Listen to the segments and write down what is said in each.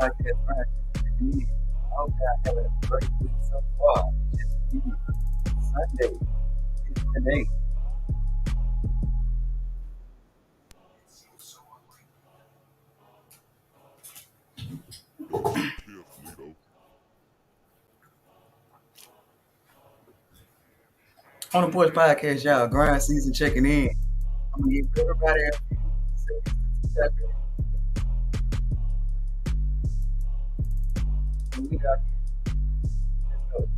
podcast, Brian. I hope y'all having a great week so far. Just Sunday is today. On the Porch Podcast, y'all, grind season checking in. I'm gonna give everybody a few seconds to tap in. We got let's go.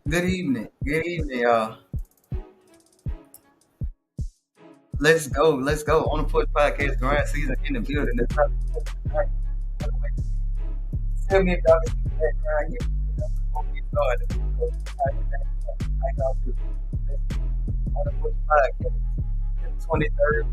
Good evening, y'all. Let's go. On the Porch Podcast, grind season in the building. The topic for tonight. Tell me if y'all can see the background here. Before we get started. How y'all do? Let's get on the Porch Podcast. The 23rd.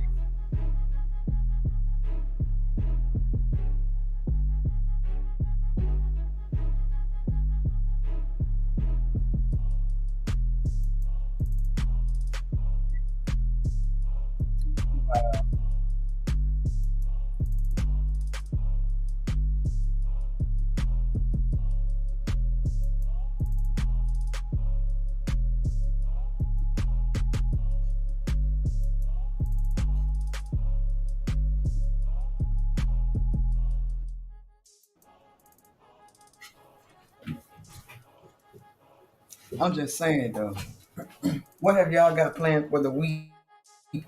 I'm just saying though, what have y'all got planned for the week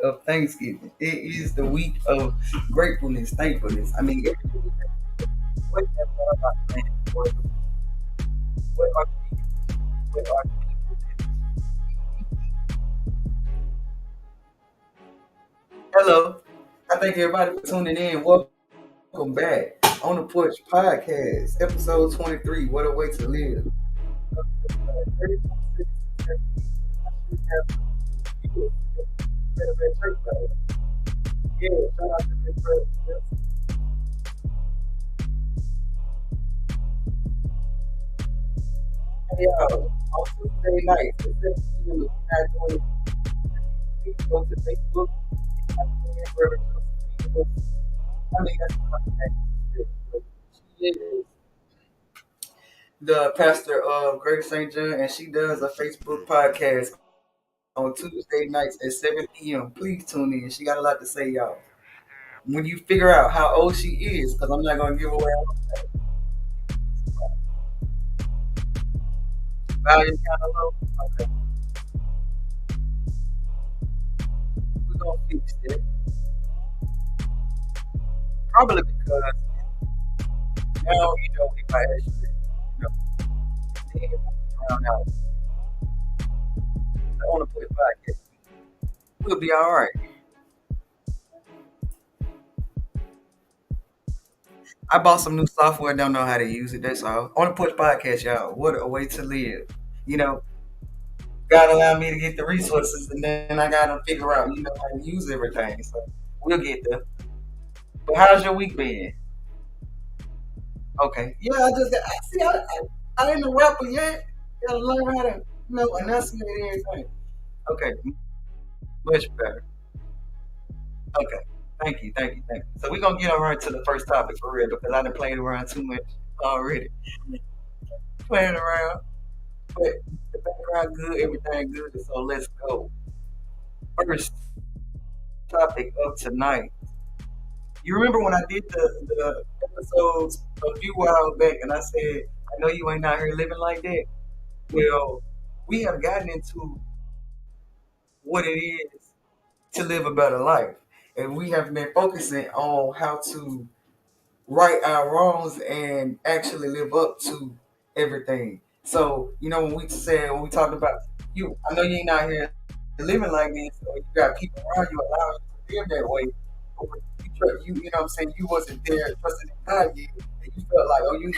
of Thanksgiving? It is the week of gratefulness, thankfulness. I mean, what have y'all got planned for? What are what are Hello, I thank everybody for tuning in. Welcome back on the Porch Podcast, episode 23. What a way to live. Yeah, shout out to Miss President. Hey, on Tuesday night, at 7 p.m., if you're not doing it, please go to Facebook. I mean, that's what I'm saying. She is the pastor of Greater St. John, and she does a Facebook podcast on Tuesday nights at 7 p.m. Please tune in. She got a lot to say, y'all. When you figure out how old she is, because I'm not going to give away all the volume kind of low. Okay, we're going to fix it. Probably because now, we might actually, then drown out. I want to put it back. We'll be all right. I bought some new software, don't know how to use it. That's all. On the Push Podcast, y'all. What a way to live. You know, God allowed me to get the resources, and then I got to figure out, how to use everything. So we'll get there. But how's your week been? Okay. Yeah, I just got, I see, I ain't a rapper yet. Gotta learn how to, enunciate everything. Okay, much better. Okay. Thank you. So we're gonna get around to the first topic for real because I done played around too much already. Playing around. But the background good, everything good. So let's go. First topic of tonight. You remember when I did the episodes a few while back and I said, I know you ain't out here living like that? Well, we have gotten into what it is to live a better life. And we have been focusing on how to right our wrongs and actually live up to everything. So, when we talked about you, I know you ain't out here living like this, so you got people around you allowing you to live that way. But you know what I'm saying, you wasn't there trusting in God yet, and you felt like, oh, you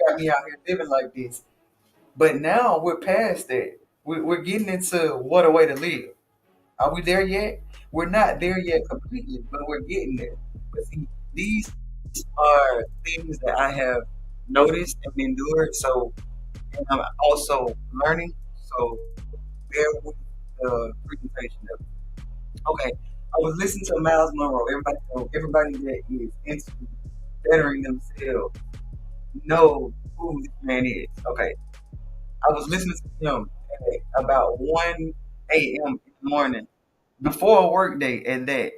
got me out here living like this. But now we're past that. We're getting into what a way to live. Are we there yet? We're not there yet completely, but we're getting there. But see, these are things that I have noticed and endured. So, and I'm also learning. So, bear with the presentation of it. Okay, I was listening to Miles Monroe. Everybody that is into bettering themselves know who this man is. Okay, I was listening to him at about 1 a.m. in the morning before a work day at that.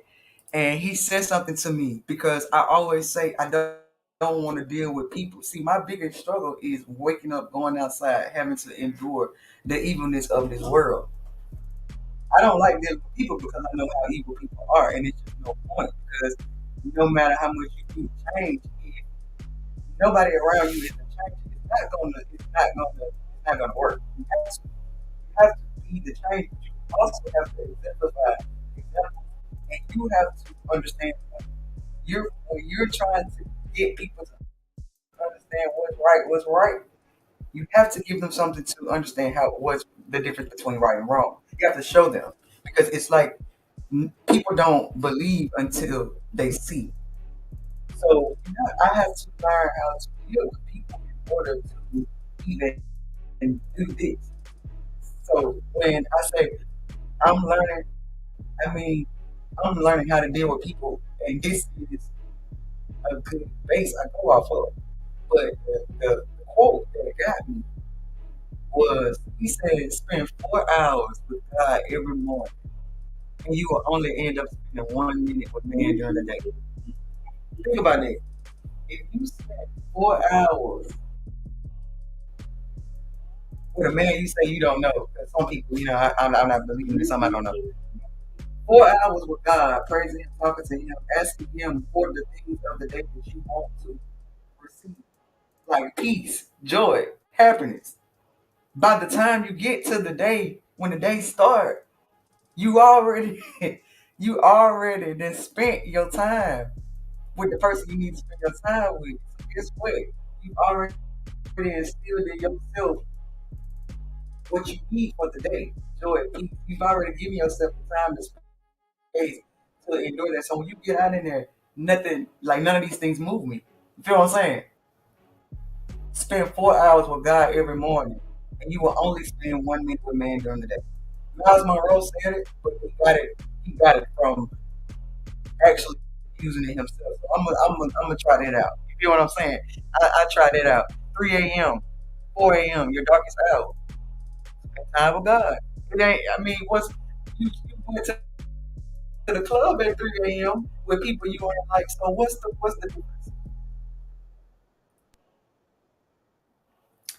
And he said something to me because I always say I don't want to deal with people. See, my biggest struggle is waking up, going outside, having to endure the evilness of this world. I don't like dealing with people because I know how evil people are, and it's just no point because no matter how much you do change, if nobody around you isn't changing, it's not gonna work. You have to be the change, but you also have to exemplify example, and you have to understand when you're trying to get people to understand what's right. You have to give them something to understand what's the difference between right and wrong. You have to show them because it's like people don't believe until they see. So I have to learn how to deal with people in order to even do this. So when I say I'm learning, I mean I'm learning how to deal with people, and this is a good base I go off of. But the quote that got me was he said, spend 4 hours with God every morning, and you will only end up spending 1 minute with man during the day. Think about that. If you spend 4 hours with a man you say you don't know, because some people, I'm not believing in something I don't know. 4 hours with God, praising Him, talking to Him, asking Him for the things of the day that you want to receive, like peace, joy, happiness. By the time you get to the day, when the day starts, you already you already then spent your time with the person you need to spend your time with. So guess what? You've already instilled in yourself what you need for the day. Joy, peace. You've already given yourself the time to space to endure that. So when you get out in there, none of these things move me. You feel what I'm saying? Spend 4 hours with God every morning, and you will only spend 1 minute with man during the day. Miles Monroe said it, but he got it from actually using it himself. So I'm gonna try that out. You feel what I'm saying? I tried that out. 3 a.m., 4 a.m. Your darkest hour. Spend time with God. It ain't. I mean, you went to the club at 3 a.m. with people you ain't like? So what's the difference?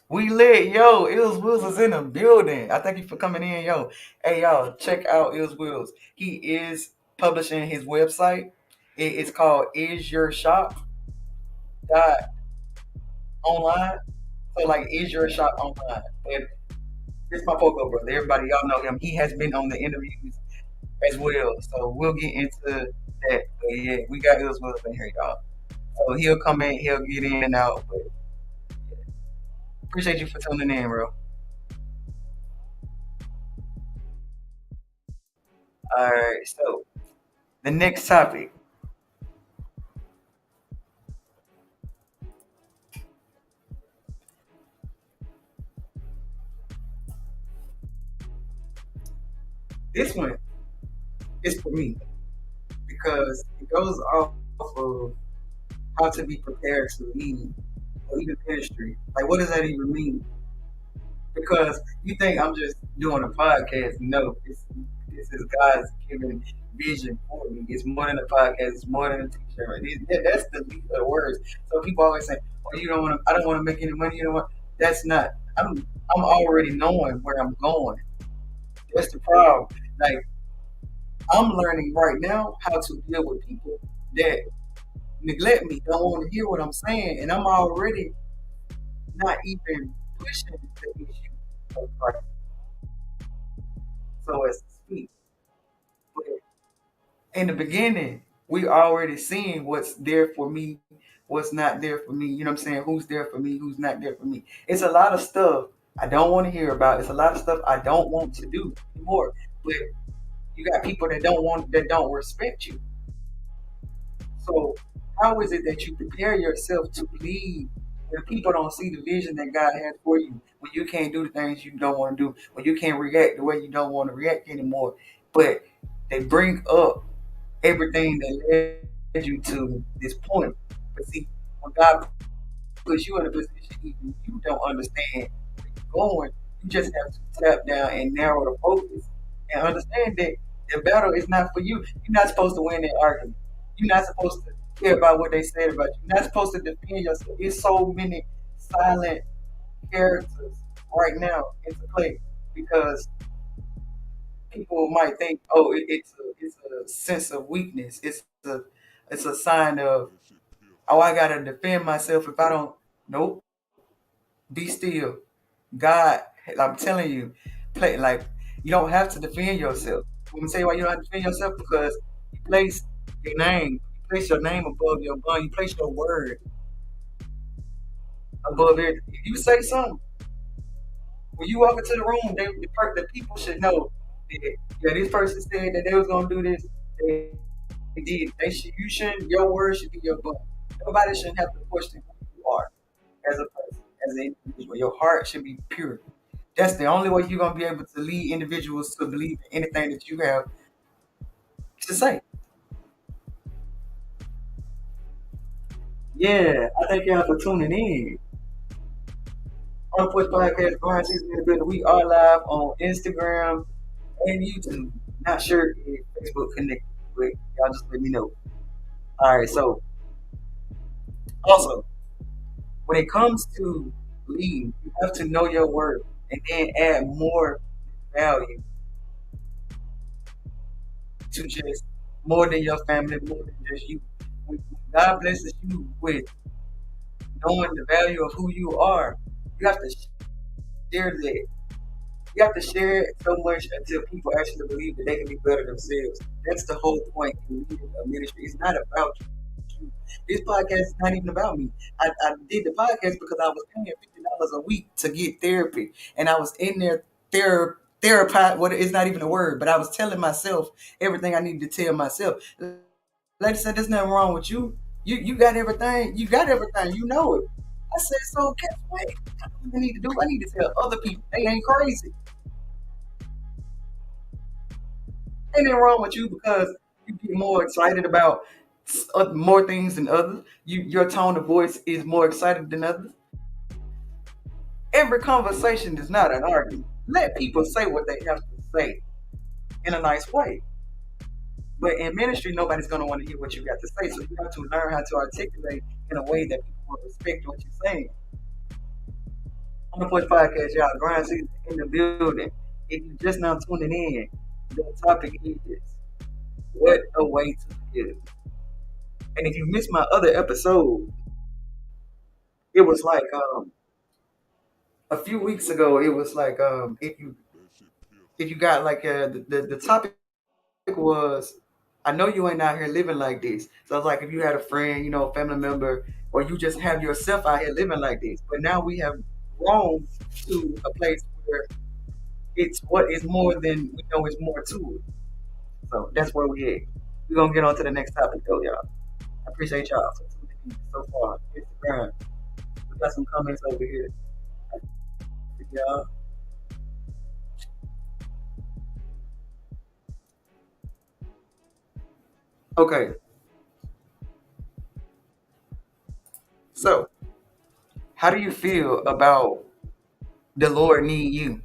We lit, yo. Ills Wills is in the building. I thank you for coming in, yo. Hey, y'all, check out Ills Wills. He is publishing his website. It's called Is Your Shop dot online. So like Is Your Shop online. But this my Poco brother. Everybody y'all know him. He has been on the interviews as well. So we'll get into that. But yeah, we got Ills Wills in here, y'all. So he'll come in, he'll get in and out. But appreciate you for tuning in, bro. All right, so the next topic. This one is for me because it goes off of how to be prepared to lead or even ministry. Like, what does that even mean? Because you think I'm just doing a podcast. No, this is God's given vision for me. It's more than a podcast. It's more than a t-shirt. That's the least of the words. So people always say, "Oh, you don't want to. I don't want to make any money. You know what? That's not. I'm already knowing where I'm going. That's the problem. Like I'm learning right now how to deal with people that neglect me, don't want to hear what I'm saying, and I'm already not even pushing the issue of Christ so as to speak. But in the beginning, we already seeing what's there for me, what's not there for me. You know what I'm saying? Who's there for me, who's not there for me. It's a lot of stuff I don't want to hear about. It's a lot of stuff I don't want to do anymore. But you got people that don't respect you. So how is it that you prepare yourself to lead when people don't see the vision that God has for you? When you can't do the things you don't want to do, when you can't react the way you don't want to react anymore, but they bring up everything that led you to this point. But see, when God puts you in a position even you don't understand where you're going, you just have to tap down and narrow the focus and understand that the battle is not for you. You're not supposed to win that argument. You're not supposed to care about what they said about you. You're not supposed to defend yourself. It's so many silent characters right now into play because people might think, oh, it's a sense of weakness. It's a sign of, oh, I gotta defend myself if I don't. Nope. Be still. God, I'm telling you, play like you don't have to defend yourself. Let me tell you why you don't have to defend yourself because you place you place your name above your bond, you place your word above it. If you say something, when you walk into the room, the people should know that yeah, this person said that they was gonna do this. They did. You shouldn't. Your word should be your bond. Nobody shouldn't have to question who you are as a person, as an individual. Your heart should be pure. That's the only way you're gonna be able to lead individuals to believe in anything that you have to say. Yeah, I thank y'all for tuning in. On the Push Podcast, Grind Season in the building. We are live on Instagram and YouTube. Not sure if Facebook connected, but y'all just let me know. All right, so also when it comes to leading, you have to know your worth and then add more value to just more than your family, more than just you. When God blesses you with knowing the value of who you are, you have to share that. You have to share it so much until people actually believe that they can be better themselves. That's the whole point in leading a ministry. It's not about you. This podcast is not even about me. I did the podcast because I was paying $50 a week to get therapy, and I was in there therapy. What it's not even a word, but I was telling myself everything I needed to tell myself. Lady said, "There's nothing wrong with you. You got everything. You got everything. You know it." I said, "So guess what? I need to do. I need to tell other people they ain't crazy. Ain't nothing wrong with you because you get more excited about more things than others. Your tone of voice is more excited than others. Every conversation is not an argument. Let people say what they have to say in a nice way. But in ministry, nobody's going to want to hear what you got to say. So you have to learn how to articulate in a way that people will respect what you're saying. On the Push Podcast, y'all, Grind Season in the building. If you just now tuning in, the topic is what a way to live. And if you missed my other episode, it was like a few weeks ago. It was like if you got like the topic was I know you ain't out here living like this. So it's like if you had a friend, a family member, or you just have yourself out here living like this. But now we have grown to a place where it's what is more than we know is more to it. So that's where we at. We're gonna get on to the next topic though, y'all. I appreciate y'all for tuning in so far. Instagram. We got some comments over here. Y'all. Okay. So how do you feel about the Lord need you?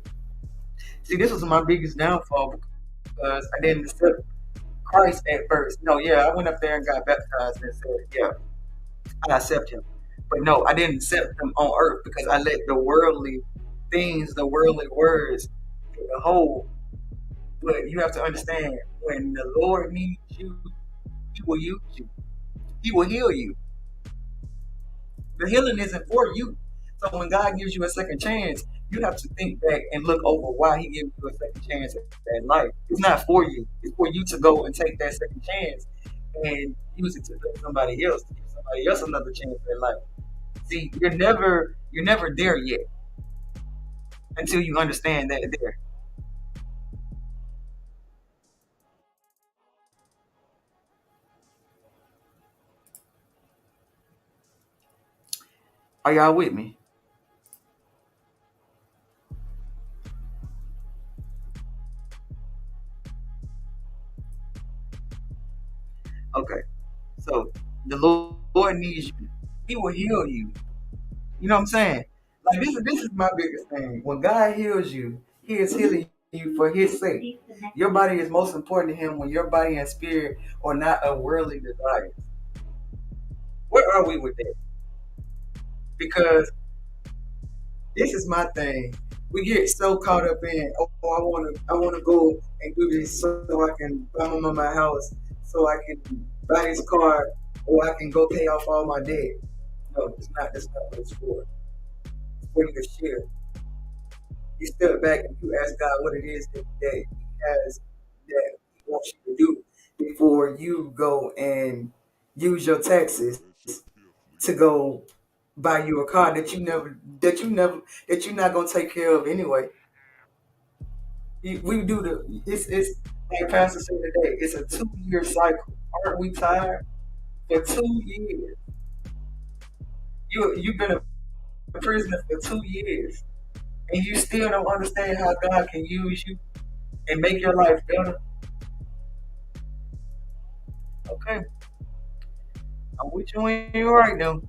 See, this was my biggest downfall because I didn't accept Christ at first. No, yeah, I went up there and got baptized and said, yeah, I accept him. But no, I didn't accept him on earth because I let the worldly things, the worldly words take a hold. But you have to understand when the Lord needs you, he will use you. He will heal you. The healing isn't for you. So when God gives you a second chance, you have to think back and look over why He gives you a second chance at life. It's not for you. It's for you to go and take that second chance and use it to help somebody else, to give somebody else another chance at life. See, you're never there yet until you understand that there. Are y'all with me? Okay. So the Lord needs you. He will heal you. You know what I'm saying? Like this is my biggest thing. When God heals you, He is healing you for His sake. Your body is most important to Him when your body and spirit are not of worldly desires. Where are we with that? Because this is my thing. We get so caught up in, oh, I wanna go and do this so I can buy my house, so I can buy this car, or I can go pay off all my debt. No, it's not. That's not what it's for. It's for you to share. You step back and you ask God what it is that He has that He wants you to do before you go and use your taxes to go buy you a car that you're not gonna take care of anyway. We do it's like Pastor said today. It's a 2 year cycle. Aren't we tired? For 2 years, you've been a prisoner for 2 years, and you still don't understand how God can use you and make your life better. Okay, I'm with you when you're right now.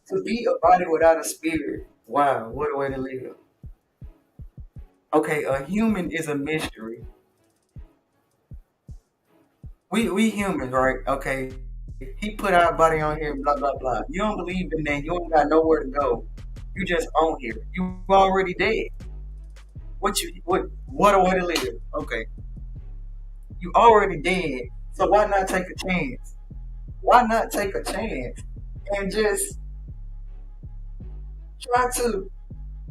To be a body without a spirit. Wow, what a way to live. Okay, a human is a mystery. We humans, right? Okay. He put our body on here, blah blah blah. You don't believe in that, you don't got nowhere to go. You just on here. You already dead. What a way to live. Okay. You already dead. So why not take a chance? Why not take a chance and just try to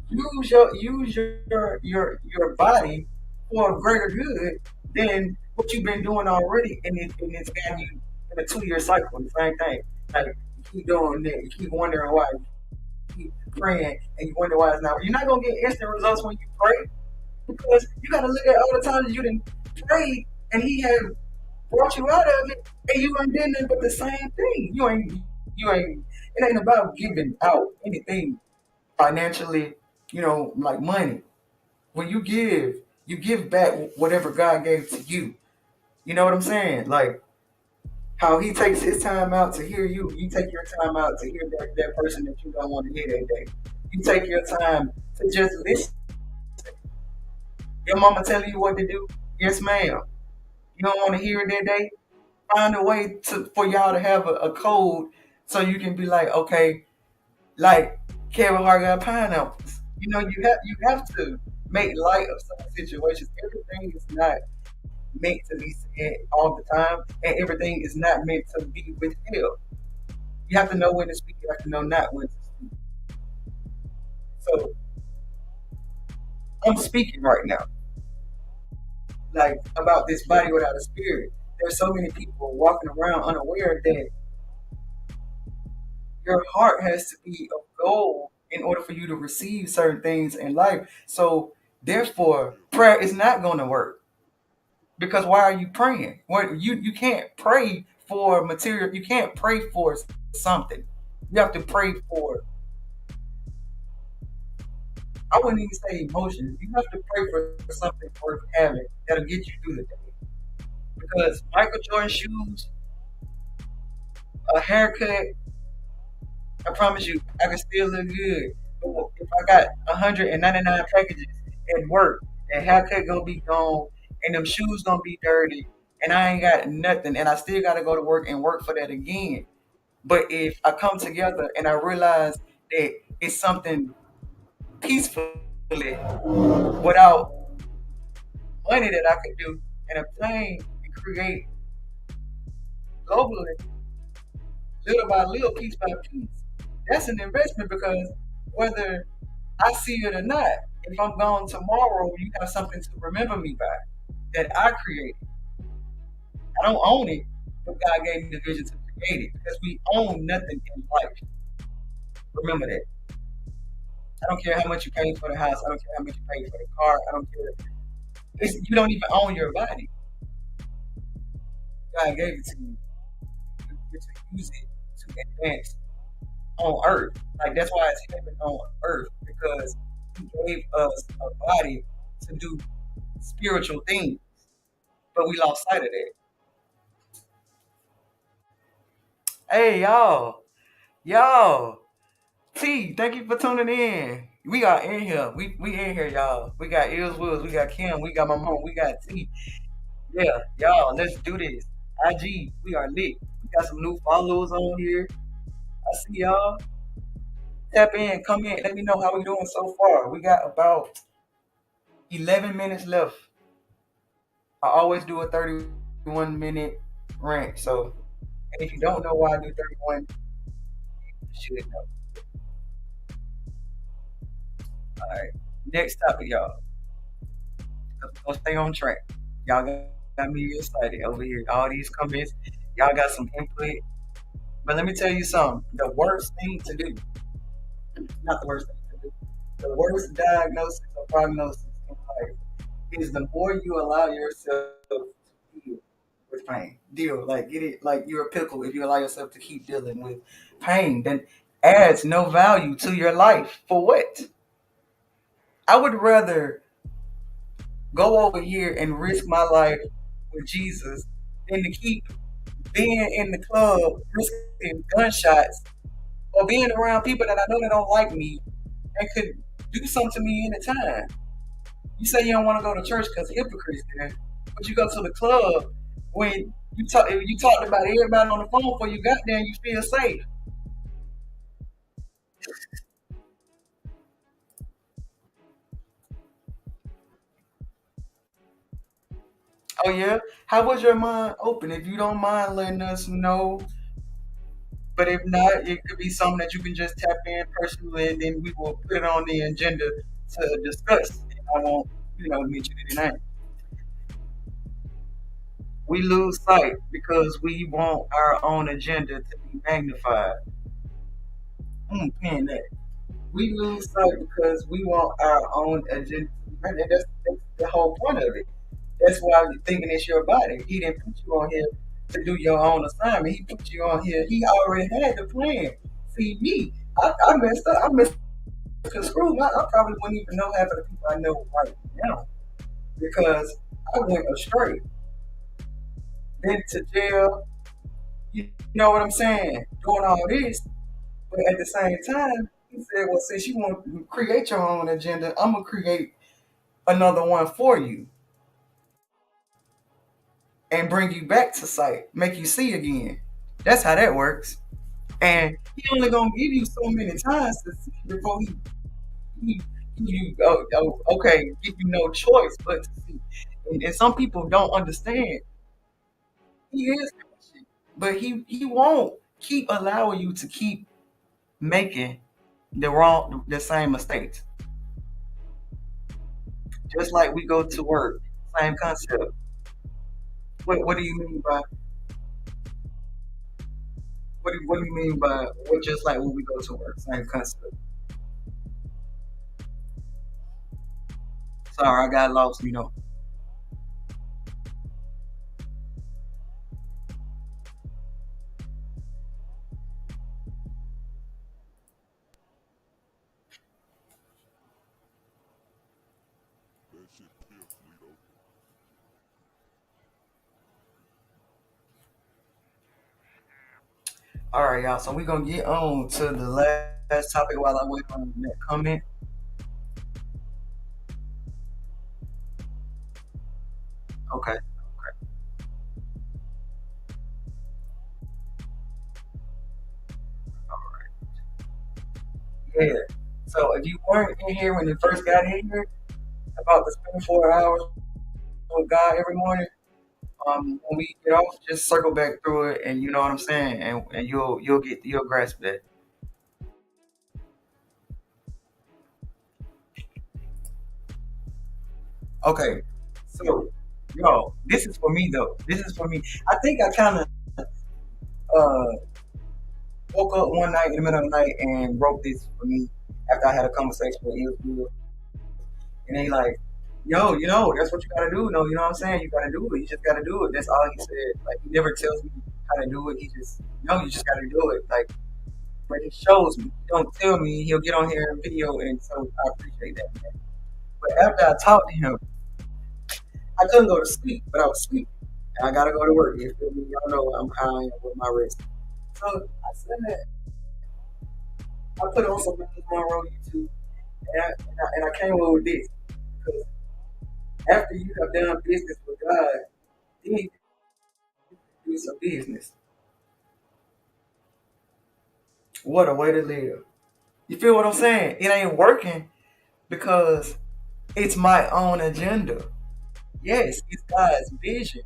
use your body for a greater good than what you've been doing already, and it's got you in a 2 year cycle. The same thing. Like you keep doing that, you keep wondering why, you keep praying, and you wonder why it's not. You're not gonna get instant results when you pray because you gotta look at all the times you didn't pray and He has brought you out of it, and you ain't doing nothing but the same thing. You ain't. It ain't about giving out anything financially, like money. When you give back whatever God gave to you. You know what I'm saying? Like how He takes His time out to hear you. You take your time out to hear that person that you don't want to hear that day. You take your time to just listen. Your mama telling you what to do? Yes, ma'am. You don't want to hear it that day? Find a way for y'all to have a code so you can be like, okay, like Kevin Hart got pineapples. You have to make light of some situations. Everything is not meant to be said all the time, and everything is not meant to be withheld. You have to know when to speak. You have to know not when to speak. So I'm speaking right now, like about this body without a spirit. There's so many people walking around unaware that your heart has to be of gold in order for you to receive certain things in life. So therefore, prayer is not going to work because why are you praying? What you can't pray for material. You can't pray for something. You have to pray for. I wouldn't even say emotions. You have to pray for something worth having that'll get you through the day. Because Michael Jordan shoes, a haircut, I promise you, I can still look good. But if I got 199 packages at work, that haircut gonna be gone, and them shoes gonna be dirty, and I ain't got nothing, and I still gotta go to work and work for that again. But if I come together and I realize that it's something peacefully without money that I could do and obtain and create globally, little by little, piece by piece, that's an investment because whether I see it or not, if I'm gone tomorrow, you have something to remember me by that I created. I don't own it, but God gave me the vision to create it because we own nothing in life. Remember that. I don't care how much you pay for the house. I don't care how much you pay for the car. I don't care. You don't even own your body. God gave it to you. You're to use it to advance. on earth. Like that's why it's heaven on earth because he gave us a body to do spiritual things, but we lost sight of that. Hey y'all, T, thank you for tuning in. We are in here. We in here, y'all. We got Ills Woods, we got Kim, we got my mom, we got T. Yeah, y'all, let's do this. IG, we are lit. We got some new followers on here. I see y'all. Tap in, come in, let me know how we doing so far. We got about 11 minutes left. I always do a 31-minute rant. So, and if you don't know why I do 31, you should know. All right. Next topic, y'all. We're gonna stay on track. Y'all got me excited over here. All these comments, y'all got some input. But let me tell you something. The worst thing to do, not the worst thing to do, the worst diagnosis or prognosis in life is the more you allow yourself to deal with pain. Deal, like get it like you're a pickle if you allow yourself to keep dealing with pain, then adds no value to your life. For what? I would rather go over here and risk my life with Jesus than to keep being in the club, risking gunshots, or being around people that I know that don't like me and could do something to me anytime. You say you don't want to go to church because hypocrites there, but you go to the club when you talked about everybody on the phone before you got there and you feel safe. Oh yeah? How was your mind open? If you don't mind letting us know. But if not, it could be something that you can just tap in personally, and then we will put it on the agenda to discuss. And I won't, mention any name. We lose sight because we want our own agenda to be magnified. Pen that. We lose sight because we want our own agenda to be magnified. That's the whole point of it. That's why you're thinking it's your body. He didn't put you on here to do your own assignment. He put you on here. He already had the plan. See me, I messed up. I messed screwed. I probably wouldn't even know half of the people I know right now because I went astray. Been to jail. You know what I'm saying? Doing all this, but at the same time, he said, "Well, since you want to create your own agenda, I'm gonna create another one for you and bring you back to sight, make you see again." That's how that works. And he only gonna give you so many times to see before he give you okay, give you no choice but to see. And some people don't understand. He is patient, but he won't keep allowing you to keep making the same mistakes. Just like we go to work, same concept. What do you mean by what do you mean by what? Just like when we go to work, same concept. Sorry, I got lost. All right, y'all. So we're gonna get on to the last topic while I wait on that comment. Okay. All right. Yeah. So if you weren't in here when you first got in here about the spending 4 hours with God every morning, when we get off, just circle back through it, and you know what I'm saying, and you'll grasp that. Okay. So, this is for me though. This is for me. I think I kind of uh woke up one night in the middle of the night and wrote this for me after I had a conversation with you. And he like, yo, that's what you gotta do. No, you know what I'm saying? You gotta do it. You just gotta do it. That's all he said. Like he never tells me how to do it. He just, no, you just gotta do it. Like but he shows me. He don't tell me. He'll get on here and video, and so I appreciate that, man. But after I talked to him, I couldn't go to sleep, but I was sleeping. And I gotta go to work. You feel me? Y'all know how I am with my rest. So I said, I put on some Marilyn Monroe YouTube, and I came up with this because after you have done business with God, then you can do some business. What a way to live. You feel what I'm saying? It ain't working because it's my own agenda. Yes, it's God's vision,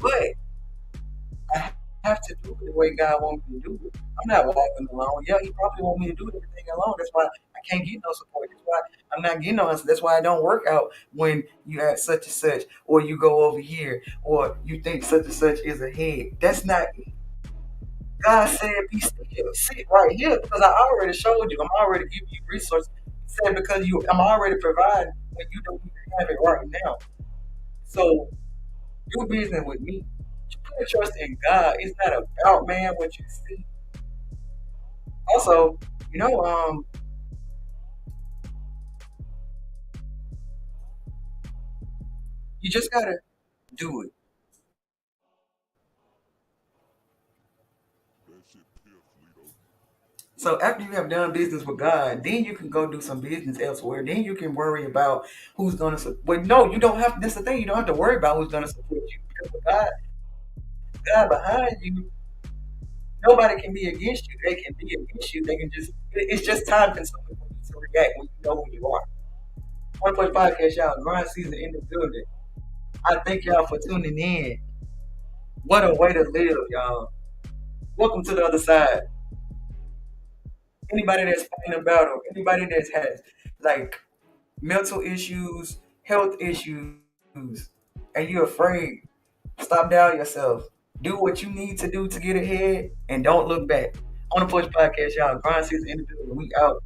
but I have to do it the way God wants me to do it. I'm not walking alone. Yeah, He probably want me to do everything alone. That's why I can't get no support. That's why I'm not getting no answer. That's why I don't work out when you ask such and such, or you go over here, or you think such and such is ahead. That's not God said be still, sit right here because I already showed you. I'm already giving you resources. He said because I'm already providing when you don't even have it right now. So do business with me. You put your trust in God. It's not about man what you see. Also, you know, you just gotta do it. So after you have done business with God, then you can go do some business elsewhere. Then you can worry about who's gonna support. Well, no, you don't have. That's the thing. You don't have to worry about who's gonna support you because with God behind you, nobody can be against you. They can be against you. They can just. It's just time consuming for you to react when you know who you are. One Punch Podcast, y'all. Grind season in the building. I thank y'all for tuning in. What a way to live, y'all. Welcome to the other side. Anybody that's fighting a battle, anybody that has like mental issues, health issues, and you're afraid, stop doubting yourself. Do what you need to do to get ahead and don't look back. On the Push Podcast, y'all. Grind season in the building. We out.